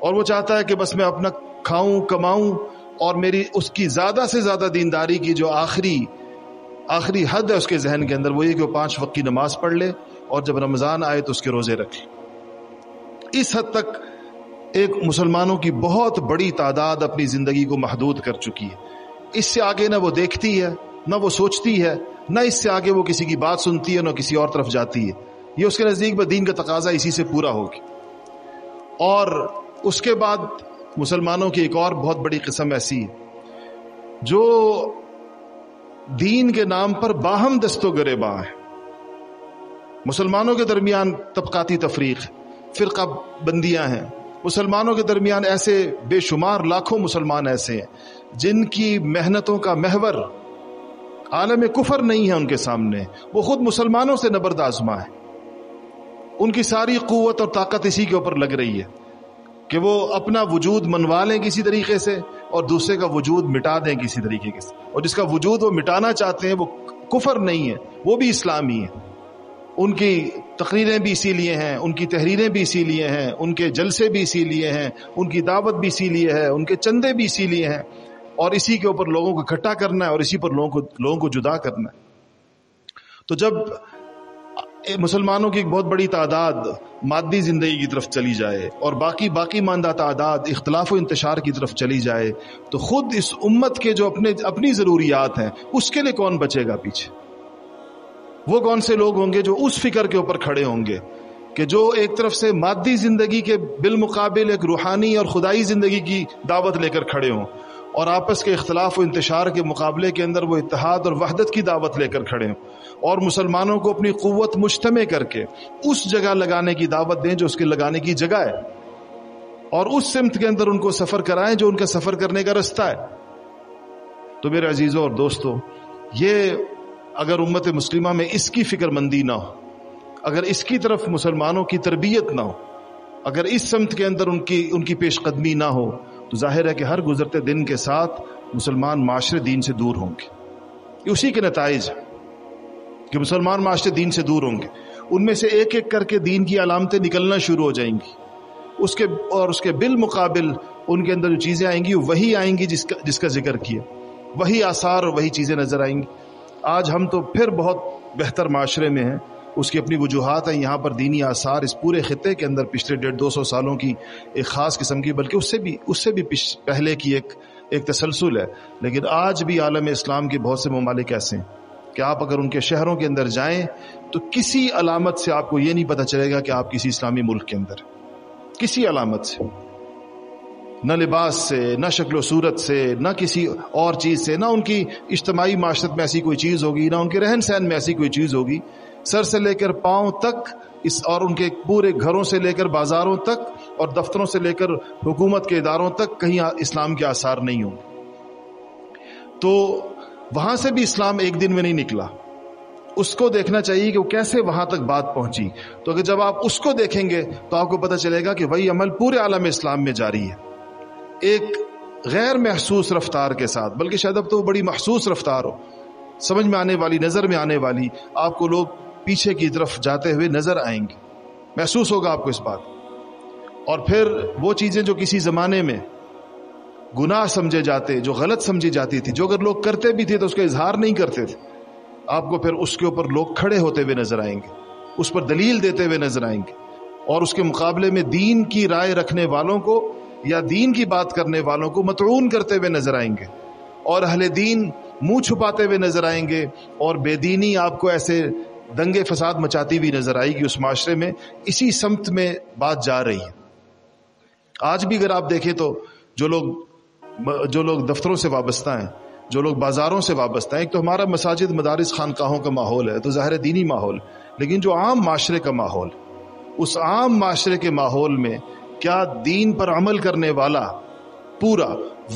اور وہ چاہتا ہے کہ بس میں اپنا کھاؤں کماؤں، اور میری اس کی زیادہ سے زیادہ دینداری کی جو آخری حد ہے اس کے ذہن کے اندر وہ یہ کہ وہ 5 وقت کی نماز پڑھ لے اور جب رمضان آئے تو اس کے روزے رکھے. اس حد تک ایک مسلمانوں کی بہت بڑی تعداد اپنی زندگی کو محدود کر چکی ہے. اس سے آگے نہ وہ دیکھتی ہے، نہ وہ سوچتی ہے، نہ اس سے آگے وہ کسی کی بات سنتی ہے، نہ کسی اور طرف جاتی ہے. یہ اس کے نزدیک میں دین کا تقاضا اسی سے پورا ہوگی. اور اس کے بعد مسلمانوں کی ایک اور بہت بڑی قسم ایسی ہے جو دین کے نام پر باہم دست و گریباں ہیں. مسلمانوں کے درمیان طبقاتی تفریق، فرقہ بندیاں ہیں. مسلمانوں کے درمیان ایسے بے شمار لاکھوں مسلمان ایسے ہیں جن کی محنتوں کا محور عالم کفر نہیں ہے ان کے سامنے، وہ خود مسلمانوں سے نبرد آزما ہے. ان کی ساری قوت اور طاقت اسی کے اوپر لگ رہی ہے کہ وہ اپنا وجود منوا لیں کسی طریقے سے اور دوسرے کا وجود مٹا دیں کسی طریقے سے. اور جس کا وجود وہ مٹانا چاہتے ہیں وہ کفر نہیں ہے، وہ بھی اسلامی ہے. ان کی تقریریں بھی اسی لیے ہیں، ان کی تحریریں بھی اسی لیے ہیں، ان کے جلسے بھی اسی لیے ہیں، ان کی دعوت بھی اسی لیے ہے، ان کے چندے بھی اسی لیے ہیں، اور اسی کے اوپر لوگوں کو اکٹھا کرنا ہے اور اسی پر لوگوں کو جدا کرنا ہے. تو جب مسلمانوں کی ایک بہت بڑی تعداد مادی زندگی کی طرف چلی جائے اور باقی ماندہ تعداد اختلاف و انتشار کی طرف چلی جائے تو خود اس امت کے جو اپنی ضروریات ہیں اس کے لیے کون بچے گا پیچھے؟ وہ کون سے لوگ ہوں گے جو اس فکر کے اوپر کھڑے ہوں گے کہ جو ایک طرف سے مادی زندگی کے بالمقابل ایک روحانی اور خدائی زندگی کی دعوت لے کر کھڑے ہوں، اور آپس کے اختلاف و انتشار کے مقابلے کے اندر وہ اتحاد اور وحدت کی دعوت لے کر کھڑے ہوں، اور مسلمانوں کو اپنی قوت مجتمع کر کے اس جگہ لگانے کی دعوت دیں جو اس کے لگانے کی جگہ ہے، اور اس سمت کے اندر ان کو سفر کرائیں جو ان کا سفر کرنے کا رستہ ہے. تو میرے عزیزوں اور دوستوں، یہ اگر امت مسلمہ میں اس کی فکر مندی نہ ہو، اگر اس کی طرف مسلمانوں کی تربیت نہ ہو، اگر اس سمت کے اندر ان کی پیش قدمی نہ ہو، تو ظاہر ہے کہ ہر گزرتے دن کے ساتھ مسلمان معاشرے دین سے دور ہوں گے. یہ اسی کے نتائج ہیں کہ مسلمان معاشرے دین سے دور ہوں گے. ان میں سے ایک ایک کر کے دین کی علامتیں نکلنا شروع ہو جائیں گی، اس کے بالمقابل ان کے اندر جو چیزیں آئیں گی وہی آئیں گی جس کا ذکر کیا. وہی آثار اور وہی چیزیں نظر آئیں گی. آج ہم تو پھر بہت بہتر معاشرے میں ہیں, اس کی اپنی وجوہات ہیں. یہاں پر دینی آثار اس پورے خطے کے اندر پچھلے 150-200 سالوں کی ایک خاص قسم کی, بلکہ اس سے بھی پہلے کی ایک تسلسل ہے. لیکن آج بھی عالم اسلام کے بہت سے ممالک ایسے ہیں کہ آپ اگر ان کے شہروں کے اندر جائیں تو کسی علامت سے آپ کو یہ نہیں پتہ چلے گا کہ آپ کسی اسلامی ملک کے اندر, کسی علامت سے, نہ لباس سے, نہ شکل و صورت سے, نہ کسی اور چیز سے, نہ ان کی اجتماعی معاشرت میں ایسی کوئی چیز ہوگی, نہ ان کے رہن سہن میں ایسی کوئی چیز ہوگی. سر سے لے کر پاؤں تک اور ان کے پورے گھروں سے لے کر بازاروں تک اور دفتروں سے لے کر حکومت کے اداروں تک کہیں اسلام کے آثار نہیں ہوں. تو وہاں سے بھی اسلام ایک دن میں نہیں نکلا. اس کو دیکھنا چاہیے کہ وہ کیسے وہاں تک بات پہنچی. تو اگر جب آپ اس کو دیکھیں گے تو آپ کو پتہ چلے گا کہ وہی عمل پورے عالم اسلام میں جاری ہے, ایک غیر محسوس رفتار کے ساتھ, بلکہ شاید اب تو وہ بڑی محسوس رفتار ہو, سمجھ میں آنے والی, نظر میں آنے والی. آپ کو لوگ پیچھے کی طرف جاتے ہوئے نظر آئیں گے, محسوس ہوگا آپ کو اس بات. اور پھر وہ چیزیں جو کسی زمانے میں گناہ سمجھے جاتے, جو غلط سمجھی جاتی تھی, جو اگر لوگ کرتے بھی تھے تو اس کا اظہار نہیں کرتے تھے, آپ کو پھر اس کے اوپر لوگ کھڑے ہوتے ہوئے نظر آئیں گے, اس پر دلیل دیتے ہوئے نظر آئیں گے, اور اس کے مقابلے میں دین کی رائے رکھنے والوں کو یا دین کی بات کرنے والوں کو مطعون کرتے ہوئے نظر آئیں گے, اور اہل دین منہ چھپاتے ہوئے نظر آئیں گے, اور بے دینی آپ کو ایسے دنگے فساد مچاتی ہوئی نظر آئے گی اس معاشرے میں. اسی سمت میں بات جا رہی ہے. آج بھی اگر آپ دیکھیں تو جو لوگ دفتروں سے وابستہ ہیں, جو لوگ بازاروں سے وابستہ ہیں, ایک تو ہمارا مساجد, مدارس, خانقاہوں کا ماحول ہے تو ظاہر دینی ماحول, لیکن جو عام معاشرے کا ماحول, اس عام معاشرے کے ماحول میں کیا دین پر عمل کرنے والا پورا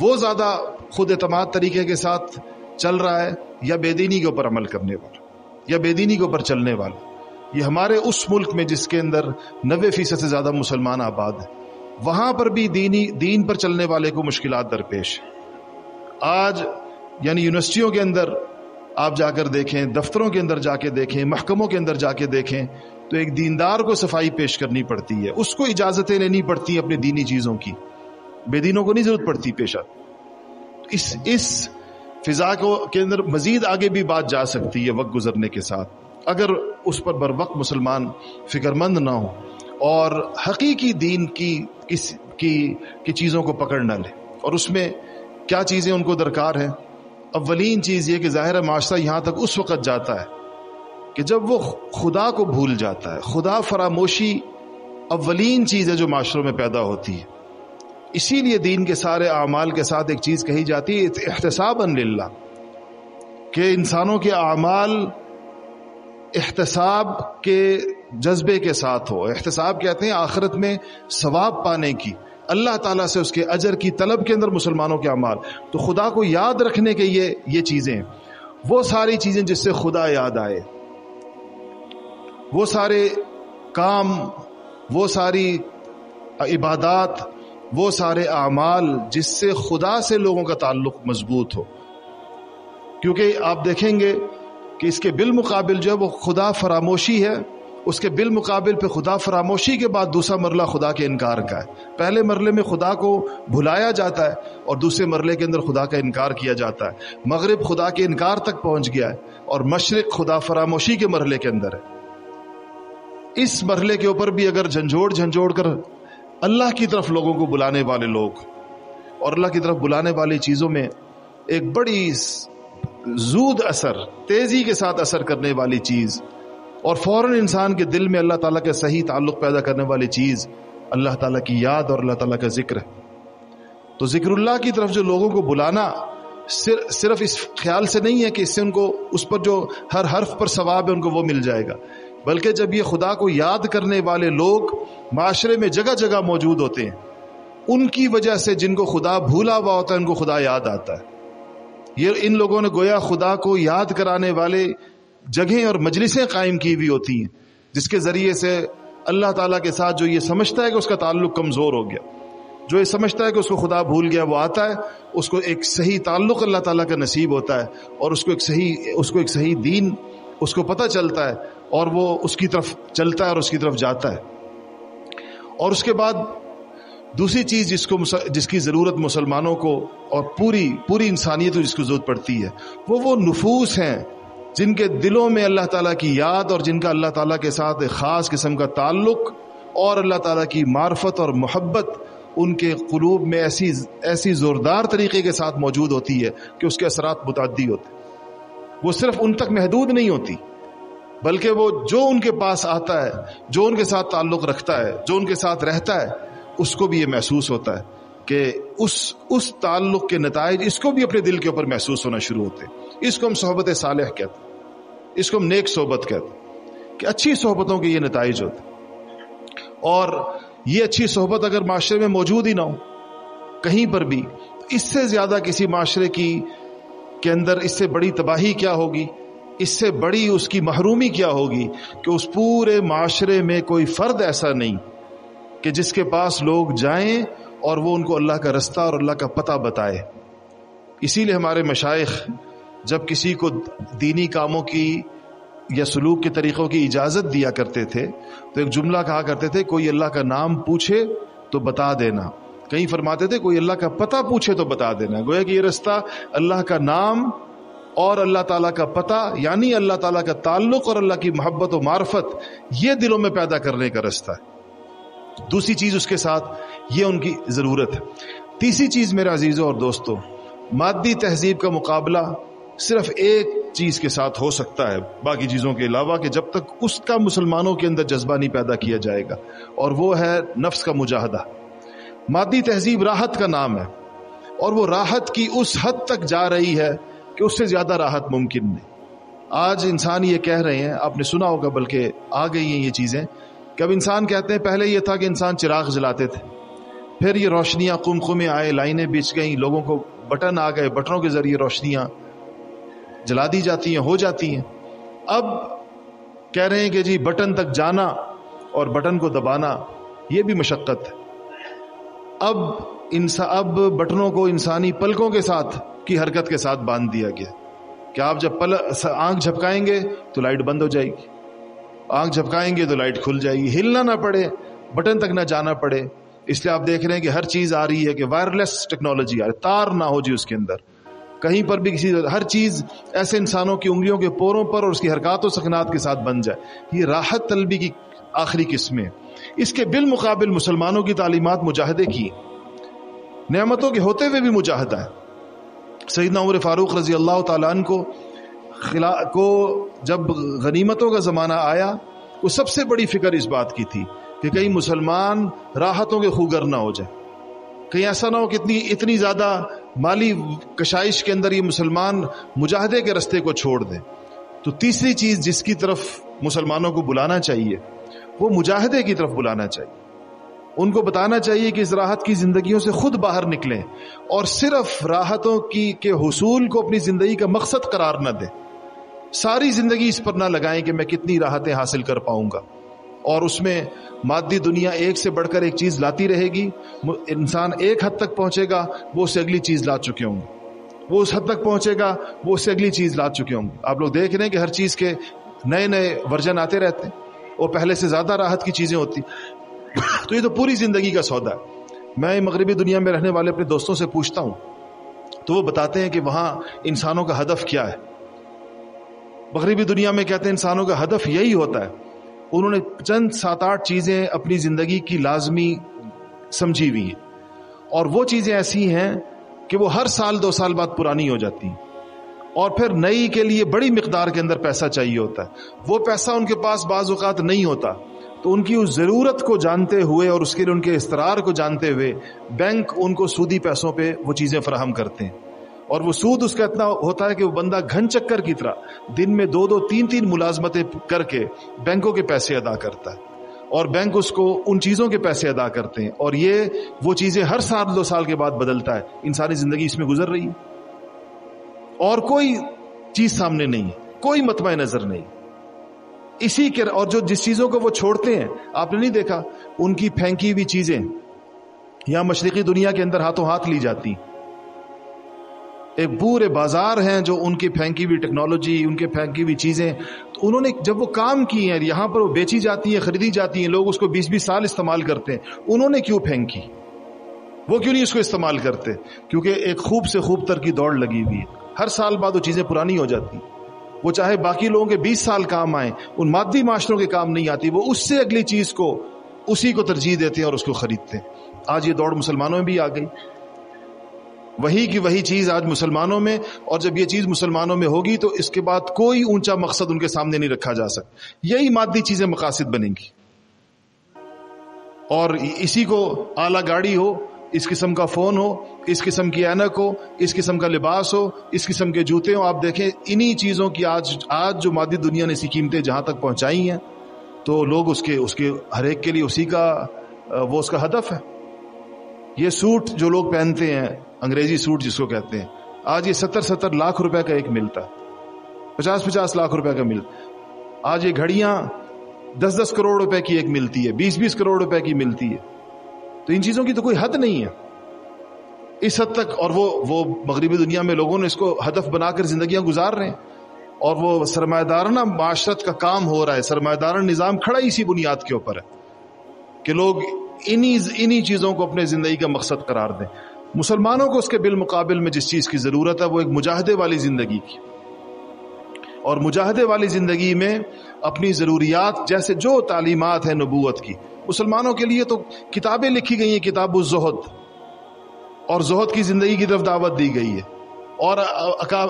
وہ زیادہ خود اعتماد طریقے کے ساتھ چل رہا ہے یا بے دینی کے اوپر عمل کرنے والا یا بے دینی کے اوپر چلنے والا؟ یہ ہمارے اس ملک میں جس کے اندر 90% سے زیادہ مسلمان آباد ہیں, وہاں پر بھی دین پر چلنے والے کو مشکلات درپیش. آج یعنی یونیورسٹیوں کے اندر آپ جا کر دیکھیں, دفتروں کے اندر جا کے دیکھیں, محکموں کے اندر جا کے دیکھیں تو ایک دیندار کو صفائی پیش کرنی پڑتی ہے, اس کو اجازتیں لینی پڑتی ہیں اپنی دینی چیزوں کی, بے دینوں کو نہیں ضرورت پڑتی پیش. اس فضا کے اندر مزید آگے بھی بات جا سکتی ہے وقت گزرنے کے ساتھ, اگر اس پر بر وقت مسلمان فکر مند نہ ہو اور حقیقی دین کی چیزوں کو پکڑ نہ لے. اور اس میں کیا چیزیں ان کو درکار ہیں؟ اولین چیز یہ کہ ظاہر معاشرہ یہاں تک اس وقت جاتا ہے کہ جب وہ خدا کو بھول جاتا ہے. خدا فراموشی اولین چیز ہے جو معاشروں میں پیدا ہوتی ہے. اسی لیے دین کے سارے اعمال کے ساتھ ایک چیز کہی جاتی ہے احتسابا للہ, کہ انسانوں کے اعمال احتساب کے جذبے کے ساتھ ہو. احتساب کہتے ہیں آخرت میں ثواب پانے کی, اللہ تعالیٰ سے اس کے اجر کی طلب کے اندر مسلمانوں کے اعمال. تو خدا کو یاد رکھنے کے یہ چیزیں, وہ ساری چیزیں جس سے خدا یاد آئے, وہ سارے کام, وہ ساری عبادات, وہ سارے اعمال جس سے خدا سے لوگوں کا تعلق مضبوط ہو. کیونکہ آپ دیکھیں گے کہ اس کے بالمقابل جو ہے وہ خدا فراموشی ہے, اس کے بالمقابل پہ خدا فراموشی کے بعد دوسرا مرلہ خدا کے انکار کا ہے. پہلے مرلے میں خدا کو بھلایا جاتا ہے اور دوسرے مرلے کے اندر خدا کا انکار کیا جاتا ہے. مغرب خدا کے انکار تک پہنچ گیا ہے اور مشرق خدا فراموشی کے مرحلے کے اندر ہے. اس مرحلے کے اوپر بھی اگر جھنجھوڑ کر اللہ کی طرف لوگوں کو بلانے والے لوگ اور اللہ کی طرف بلانے والی چیزوں میں ایک بڑی زود اثر, تیزی کے ساتھ اثر کرنے والی چیز اور فوراً انسان کے دل میں اللہ تعالیٰ کا صحیح تعلق پیدا کرنے والی چیز اللہ تعالیٰ کی یاد اور اللہ تعالیٰ کا ذکر ہے. تو ذکر اللہ کی طرف جو لوگوں کو بلانا صرف اس خیال سے نہیں ہے کہ اس سے ان کو اس پر جو ہر حرف پر ثواب ہے ان کو وہ مل جائے گا, بلکہ جب یہ خدا کو یاد کرنے والے لوگ معاشرے میں جگہ جگہ موجود ہوتے ہیں, ان کی وجہ سے جن کو خدا بھولا ہوا ہوتا ہے ان کو خدا یاد آتا ہے. یہ ان لوگوں نے گویا خدا کو یاد کرانے والے جگہیں اور مجلسیں قائم کی ہوئی ہوتی ہیں, جس کے ذریعے سے اللہ تعالیٰ کے ساتھ جو یہ سمجھتا ہے کہ اس کا تعلق کمزور ہو گیا, جو یہ سمجھتا ہے کہ اس کو خدا بھول گیا, وہ آتا ہے, اس کو ایک صحیح تعلق اللہ تعالیٰ کا نصیب ہوتا ہے اور اس کو ایک صحیح دین اس کو پتہ چلتا ہے اور وہ اس کی طرف چلتا ہے اور اس کی طرف جاتا ہے. اور اس کے بعد دوسری چیز جسکی ضرورت مسلمانوں کو اور پوری انسانیت کو جس کو ضرورت پڑتی ہے وہ نفوس ہیں جن کے دلوں میں اللہ تعالیٰ کی یاد اور جن کا اللہ تعالیٰ کے ساتھ ایک خاص قسم کا تعلق اور اللہ تعالیٰ کی معرفت اور محبت ان کے قلوب میں ایسی زوردار طریقے کے ساتھ موجود ہوتی ہے کہ اس کے اثرات متعدی ہوتے ہیں. وہ صرف ان تک محدود نہیں ہوتی بلکہ وہ جو ان کے پاس آتا ہے, جو ان کے ساتھ تعلق رکھتا ہے, جو ان کے ساتھ رہتا ہے, اس کو بھی یہ محسوس ہوتا ہے کہ اس تعلق کے نتائج اس کو بھی اپنے دل کے اوپر محسوس ہونا شروع ہوتے ہیں. اس کو ہم صحبت صالح کہتے ہیں, اس کو ہم نیک صحبت کہتے ہیں کہ اچھی صحبتوں کے یہ نتائج ہوتے ہیں. اور یہ اچھی صحبت اگر معاشرے میں موجود ہی نہ ہو کہیں پر بھی, اس سے زیادہ کسی معاشرے کے اندر اس سے بڑی تباہی کیا ہوگی, اس سے بڑی اس کی محرومی کیا ہوگی کہ اس پورے معاشرے میں کوئی فرد ایسا نہیں کہ جس کے پاس لوگ جائیں اور وہ ان کو اللہ کا رستہ اور اللہ کا پتہ بتائے. اسی لیے ہمارے مشائخ جب کسی کو دینی کاموں کی یا سلوک کے طریقوں کی اجازت دیا کرتے تھے تو ایک جملہ کہا کرتے تھے, کوئی اللہ کا نام پوچھے تو بتا دینا. کہیں فرماتے تھے کوئی اللہ کا پتہ پوچھے تو بتا دینا. گویا کہ یہ رستہ اللہ کا نام اور اللہ تعالیٰ کا پتہ یعنی اللہ تعالیٰ کا تعلق اور اللہ کی محبت و معرفت یہ دلوں میں پیدا کرنے کا رستہ ہے. دوسری چیز اس کے ساتھ یہ ان کی ضرورت ہے. تیسری چیز میرے عزیزوں اور دوستوں, مادی تہذیب کا مقابلہ صرف ایک چیز کے ساتھ ہو سکتا ہے باقی چیزوں کے علاوہ, کہ جب تک اس کا مسلمانوں کے اندر جذبہ نہیں پیدا کیا جائے گا, اور وہ ہے نفس کا مجاہدہ. مادی تہذیب راحت کا نام ہے اور وہ راحت کی اس حد تک جا رہی ہے کہ اس سے زیادہ راحت ممکن نہیں. آج انسان یہ کہہ رہے ہیں, آپ نے سنا ہوگا بلکہ آ گئی ہیں یہ چیزیں, کہ اب انسان کہتے ہیں پہلے یہ تھا کہ انسان چراغ جلاتے تھے, پھر یہ روشنیاں قمقمے آئے, لائنیں بچ گئیں, لوگوں کو بٹن آ گئے, بٹنوں کے ذریعے روشنیاں جلا دی جاتی ہیں, ہو جاتی ہیں. اب کہہ رہے ہیں کہ جی بٹن تک جانا اور بٹن کو دبانا یہ بھی مشقت ہے. اب بٹنوں کو انسانی پلکوں کے ساتھ کی حرکت کے ساتھ باندھ دیا گیا کہ آپ جب آنکھ جھپکائیں گے تو لائٹ بند ہو جائے گی, آنکھ جھپکائیں گے تو لائٹ کھل جائے گی, ہلنا نہ پڑے, بٹن تک نہ جانا پڑے. اس لیے آپ دیکھ رہے ہیں کہ ہر چیز آ رہی ہے کہ وائرلیس ٹیکنالوجی آ رہی, تار نہ ہو جی اس کے اندر, کہیں پر بھی ہر چیز ایسے انسانوں کی انگلیوں کے پوروں پر اور اس کی حرکات و سکنات کے ساتھ بن جائے. یہ راحت طلبی کی آخری قسمیں. اس کے بالمقابل مسلمانوں کی تعلیمات مجاہدے کی, نعمتوں کے ہوتے ہوئے بھی مجاہدہ ہے. سیدنا عمر فاروق رضی اللہ تعالیٰ عنہ کو جب غنیمتوں کا زمانہ آیا, وہ سب سے بڑی فکر اس بات کی تھی کہ کہیں مسلمان راحتوں کے خوگر نہ ہو جائے, کہیں ایسا نہ ہو کہ اتنی زیادہ مالی کشائش کے اندر یہ مسلمان مجاہدے کے رستے کو چھوڑ دیں. تو تیسری چیز جس کی طرف مسلمانوں کو بلانا چاہیے وہ مجاہدے کی طرف بلانا چاہیے. ان کو بتانا چاہیے کہ اس راحت کی زندگیوں سے خود باہر نکلیں اور صرف راحتوں کے حصول کو اپنی زندگی کا مقصد قرار نہ دیں. ساری زندگی اس پر نہ لگائیں کہ میں کتنی راحتیں حاصل کر پاؤں گا, اور اس میں مادی دنیا ایک سے بڑھ کر ایک چیز لاتی رہے گی. انسان ایک حد تک پہنچے گا وہ اس سے اگلی چیز لا چکے ہوں گے, وہ اس حد تک پہنچے گا وہ اس سے اگلی چیز لا چکے ہوں گے. آپ لوگ دیکھ رہے ہیں کہ ہر چیز کے نئے ورژن آتے رہتے ہیں اور پہلے سے زیادہ راحت کی چیزیں ہوتی. تو یہ تو پوری زندگی کا سودا ہے. میں مغربی دنیا میں رہنے والے اپنے دوستوں سے پوچھتا ہوں تو وہ بتاتے ہیں کہ وہاں انسانوں کا ہدف کیا ہے. مغربی دنیا میں کہتے ہیں انسانوں کا ہدف یہی ہوتا ہے. انہوں نے چند 7-8 چیزیں اپنی زندگی کی لازمی سمجھی ہوئی ہیں, اور وہ چیزیں ایسی ہیں کہ وہ ہر سال 2 سال بعد پرانی ہو جاتی ہیں, اور پھر نئی کے لیے بڑی مقدار کے اندر پیسہ چاہیے ہوتا ہے. وہ پیسہ ان کے پاس بعض اوقات نہیں ہوتا, تو ان کی اس ضرورت کو جانتے ہوئے اور اس کے لیے ان کے استقرار کو جانتے ہوئے بینک ان کو سودی پیسوں پہ وہ چیزیں فراہم کرتے ہیں. اور وہ سود اس کا اتنا ہوتا ہے کہ وہ بندہ گھن چکر کی طرح دن میں 2-2 3-3 ملازمتیں کر کے بینکوں کے پیسے ادا کرتا ہے, اور بینک اس کو ان چیزوں کے پیسے ادا کرتے ہیں, اور یہ وہ چیزیں ہر سال 2 سال کے بعد بدلتا ہے. انسانی زندگی اس میں گزر رہی ہے اور کوئی چیز سامنے نہیں ہے, کوئی مطمع نظر نہیں. اسی کے اور جس چیزوں کو وہ چھوڑتے ہیں, آپ نے نہیں دیکھا ان کی پھینکی ہوئی چیزیں یہاں مشرقی دنیا کے اندر ہاتھوں ہاتھ لی جاتی. ایک پورے بازار ہیں جو ان کی پھینکی ہوئی ٹیکنالوجی, ان کے پھینکی ہوئی چیزیں, تو انہوں نے جب وہ کام کی ہیں یہاں پر وہ بیچی جاتی ہیں, خریدی جاتی ہیں, لوگ اس کو 20-20 سال استعمال کرتے ہیں. انہوں نے کیوں پھینکی؟ وہ کیوں نہیں اس کو استعمال کرتے؟ کیونکہ ایک خوب سے خوب تر کی دوڑ لگی ہوئی ہے، ہر سال بعد وہ چیزیں پرانی ہو جاتی، وہ چاہے باقی لوگوں کے 20 سال کام آئیں، ان مادی معاشروں کے کام نہیں آتی، وہ اس سے اگلی چیز کو، اسی کو ترجیح دیتے ہیں اور اس کو خریدتے ہیں۔ آج یہ دوڑ مسلمانوں میں بھی آ گئی، وہی کی وہی چیز آج مسلمانوں میں، اور جب یہ چیز مسلمانوں میں ہوگی تو اس کے بعد کوئی اونچا مقصد ان کے سامنے نہیں رکھا جا سکتا، یہی مادی چیزیں مقاصد بنیں گی، اور اسی کو اعلیٰ گاڑی ہو، اس قسم کا فون ہو، اس قسم کی اینک ہو، اس قسم کا لباس ہو، اس قسم کے جوتے ہوں، آپ دیکھیں انہی چیزوں کی آج جو مادی دنیا نے اسی قیمتیں جہاں تک پہنچائی ہیں، تو لوگ اس کے ہر ایک کے لیے اسی کا وہ اس کا ہدف ہے۔ یہ سوٹ جو لوگ پہنتے ہیں، انگریزی سوٹ جس کو کہتے ہیں، آج یہ 70 لاکھ روپے کا ایک ملتا ہے، 50 لاکھ روپے کا ملتا۔ آج یہ گھڑیاں 10 کروڑ روپے کی ایک ملتی ہے، 20 کروڑ روپے کی ملتی ہے، تو ان چیزوں کی تو کوئی حد نہیں ہے اس حد تک، اور وہ مغربی دنیا میں لوگوں نے اس کو ہدف بنا کر زندگیاں گزار رہے ہیں، اور وہ سرمایہ دارانہ معاشرت کا کام ہو رہا ہے، سرمایہ دارانہ نظام کھڑا اسی بنیاد کے اوپر ہے کہ لوگ انہی چیزوں کو اپنے زندگی کا مقصد قرار دیں۔ مسلمانوں کو اس کے بالمقابل میں جس چیز کی ضرورت ہے وہ ایک مجاہدے والی زندگی کی، اور مجاہدے والی زندگی میں اپنی ضروریات، جیسے جو تعلیمات ہیں نبوت کی، مسلمانوں کے لیے تو کتابیں لکھی گئی ہیں، کتاب الزہد، اور زہد کی زندگی کی طرف دعوت دی گئی ہے، اور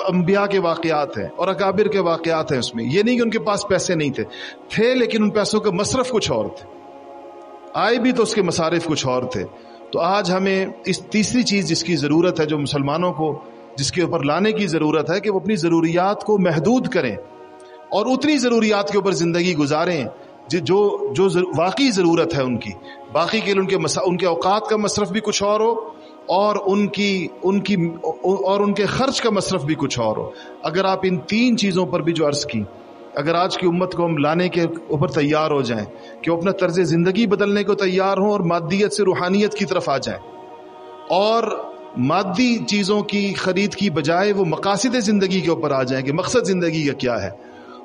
انبیاء کے واقعات ہیں اور اکابر کے واقعات ہیں اس میں۔ یہ نہیں کہ ان کے پاس پیسے نہیں تھے لیکن ان پیسوں کا مصرف کچھ اور تھے، آئے بھی تو اس کے مصارف کچھ اور تھے۔ تو آج ہمیں اس تیسری چیز جس کی ضرورت ہے، جو مسلمانوں کو جس کے اوپر لانے کی ضرورت ہے، کہ وہ اپنی ضروریات کو محدود کریں اور اتنی ضروریات کے اوپر زندگی گزاریں جو واقعی ضرورت ہے ان کی، باقی کے لیے ان کے اوقات کا مصرف بھی کچھ اور ہو، اور ان کے خرچ کا مصرف بھی کچھ اور ہو۔ اگر آپ ان 3 چیزوں پر بھی جو عرض کی، اگر آج کی امت کو ہم لانے کے اوپر تیار ہو جائیں کہ وہ اپنا طرز زندگی بدلنے کو تیار ہوں اور مادیت سے روحانیت کی طرف آ جائیں، اور مادی چیزوں کی خرید کی بجائے وہ مقاصد زندگی کے اوپر آ جائیں کہ مقصد زندگی کا کیا ہے،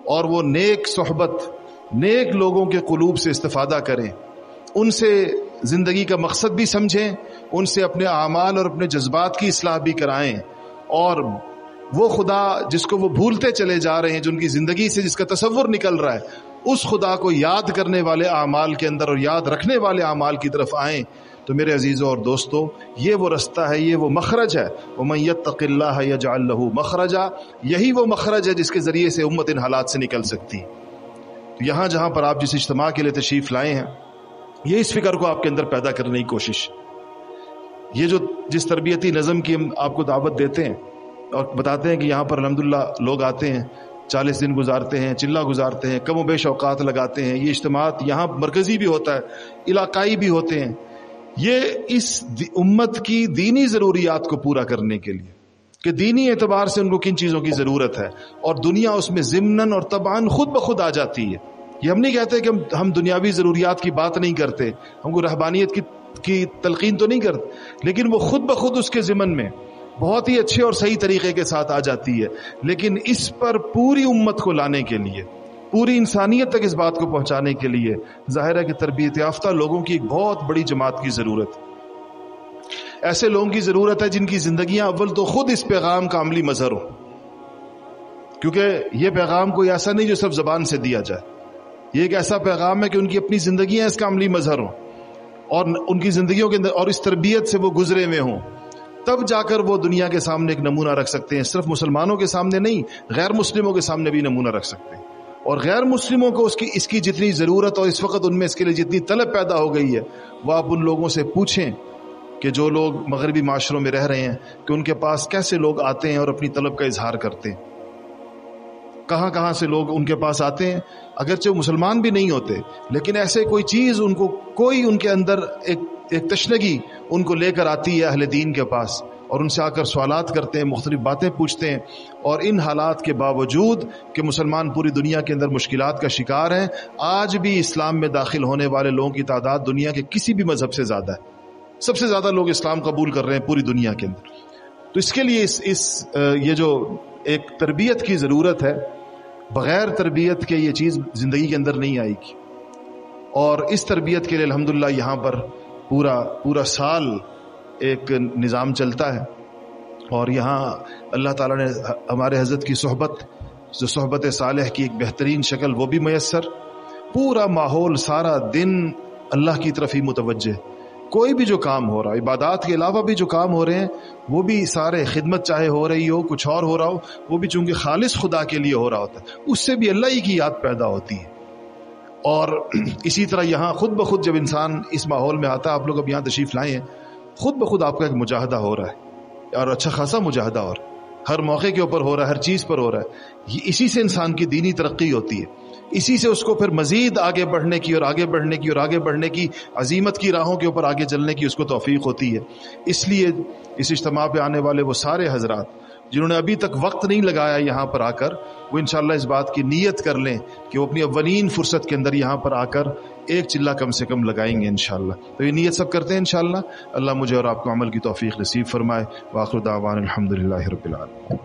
اور وہ نیک صحبت، نیک لوگوں کے قلوب سے استفادہ کریں، ان سے زندگی کا مقصد بھی سمجھیں، ان سے اپنے اعمال اور اپنے جذبات کی اصلاح بھی کرائیں، اور وہ خدا جس کو وہ بھولتے چلے جا رہے ہیں، جو ان کی زندگی سے جس کا تصور نکل رہا ہے، اس خدا کو یاد کرنے والے اعمال کے اندر اور یاد رکھنے والے اعمال کی طرف آئیں۔ تو میرے عزیزوں اور دوستوں، یہ وہ رستہ ہے، یہ وہ مخرج ہے، وَمَن يَتَّقِ اللَّهَ يَجْعَل لَهُ مَخْرَجًا، یہی وہ مخرج ہے جس کے ذریعے سے امت ان حالات سے نکل سکتی۔ تو یہاں جہاں پر آپ جس اجتماع کے لیے تشریف لائے ہیں، یہ اس فکر کو آپ کے اندر پیدا کرنے کی کوشش، یہ جس تربیتی نظم کی ہم آپ کو دعوت دیتے ہیں اور بتاتے ہیں کہ یہاں پر الحمدللہ لوگ آتے ہیں، 40 دن گزارتے ہیں، چلہ گزارتے ہیں، کم و بیش اوقات لگاتے ہیں، یہ اجتماعات یہاں مرکزی بھی ہوتا ہے، علاقائی بھی ہوتے ہیں، یہ اس امت کی دینی ضروریات کو پورا کرنے کے لیے کہ دینی اعتبار سے ان کو کن چیزوں کی ضرورت ہے، اور دنیا اس میں ضمناً اور طبعاً خود بخود آ جاتی ہے۔ یہ ہم نہیں کہتے کہ ہم دنیاوی ضروریات کی بات نہیں کرتے، ہم کو رہبانیت کی تلقین تو نہیں کرتے، لیکن وہ خود بخود اس کے ضمن میں بہت ہی اچھے اور صحیح طریقے کے ساتھ آ جاتی ہے۔ لیکن اس پر پوری امت کو لانے کے لیے، پوری انسانیت تک اس بات کو پہنچانے کے لیے ظاہر ہے کہ تربیت یافتہ لوگوں کی ایک بہت بڑی جماعت کی ضرورت ہے۔ ایسے لوگوں کی ضرورت ہے جن کی زندگیاں اول تو خود اس پیغام کا عملی مظہر ہو، کیونکہ یہ پیغام کوئی ایسا نہیں جو صرف زبان سے دیا جائے، یہ ایک ایسا پیغام ہے کہ ان کی اپنی زندگیاں اس کا عملی مظہر ہوں، اور ان کی زندگیوں کے اندر اور اس تربیت سے وہ گزرے ہوئے ہوں، تب جا کر وہ دنیا کے سامنے ایک نمونہ رکھ سکتے ہیں۔ صرف مسلمانوں کے سامنے نہیں، غیر مسلموں کے سامنے بھی نمونہ رکھ سکتے ہیں، اور غیر مسلموں کو اس کی جتنی ضرورت اور اس وقت ان میں اس کے لیے جتنی طلب پیدا ہو گئی ہے، وہ آپ ان لوگوں سے پوچھیں کہ جو لوگ مغربی معاشروں میں رہ رہے ہیں کہ ان کے پاس کیسے لوگ آتے ہیں اور اپنی طلب کا اظہار کرتے ہیں، کہاں کہاں سے لوگ ان کے پاس آتے ہیں، اگرچہ وہ مسلمان بھی نہیں ہوتے، لیکن ایسے کوئی چیز ان کو، کوئی ان کے اندر ایک تشنگی ان کو لے کر آتی ہے اہل دین کے پاس، اور ان سے آ کر سوالات کرتے ہیں، مختلف باتیں پوچھتے ہیں، اور ان حالات کے باوجود کہ مسلمان پوری دنیا کے اندر مشکلات کا شکار ہیں، آج بھی اسلام میں داخل ہونے والے لوگوں کی تعداد دنیا کے کسی بھی مذہب سے زیادہ ہے، سب سے زیادہ لوگ اسلام قبول کر رہے ہیں پوری دنیا کے اندر۔ تو اس کے لیے یہ جو ایک تربیت کی ضرورت ہے، بغیر تربیت کے یہ چیز زندگی کے اندر نہیں آئے گی، اور اس تربیت کے لیے الحمدللہ یہاں پر پورا سال ایک نظام چلتا ہے، اور یہاں اللہ تعالیٰ نے ہمارے حضرت کی صحبت، جو صحبت صالح کی ایک بہترین شکل، وہ بھی میسر، پورا ماحول سارا دن اللہ کی طرف ہی متوجہ، کوئی بھی جو کام ہو رہا ہے، عبادات کے علاوہ بھی جو کام ہو رہے ہیں وہ بھی سارے، خدمت چاہے ہو رہی ہو، کچھ اور ہو رہا ہو، وہ بھی چونکہ خالص خدا کے لیے ہو رہا ہوتا ہے، اس سے بھی اللہ ہی کی یاد پیدا ہوتی ہے۔ اور اسی طرح یہاں خود بخود جب انسان اس ماحول میں آتا ہے، آپ لوگ اب یہاں تشریف لائے ہیں، خود بخود آپ کا ایک مجاہدہ ہو رہا ہے، اور اچھا خاصا مجاہدہ، اور ہر موقع کے اوپر ہو رہا ہے، ہر چیز پر ہو رہا ہے۔ اسی سے انسان کی دینی ترقی ہوتی ہے، اسی سے اس کو پھر مزید آگے بڑھنے کی اور آگے بڑھنے کی اور آگے بڑھنے کی، عظیمت کی راہوں کے اوپر آگے چلنے کی اس کو توفیق ہوتی ہے۔ اس لیے اس اجتماع پہ آنے والے وہ سارے حضرات جنہوں نے ابھی تک وقت نہیں لگایا یہاں پر آ کر، وہ انشاءاللہ اس بات کی نیت کر لیں کہ وہ اپنی اولین فرصت کے اندر یہاں پر آ کر ایک چلہ کم سے کم لگائیں گے انشاءاللہ۔ تو یہ نیت سب کرتے ہیں انشاءاللہ۔ اللہ مجھے اور آپ کو عمل کی توفیق نصیب فرمائے۔ وآخر دعوانا الحمدللہ رب العالمین۔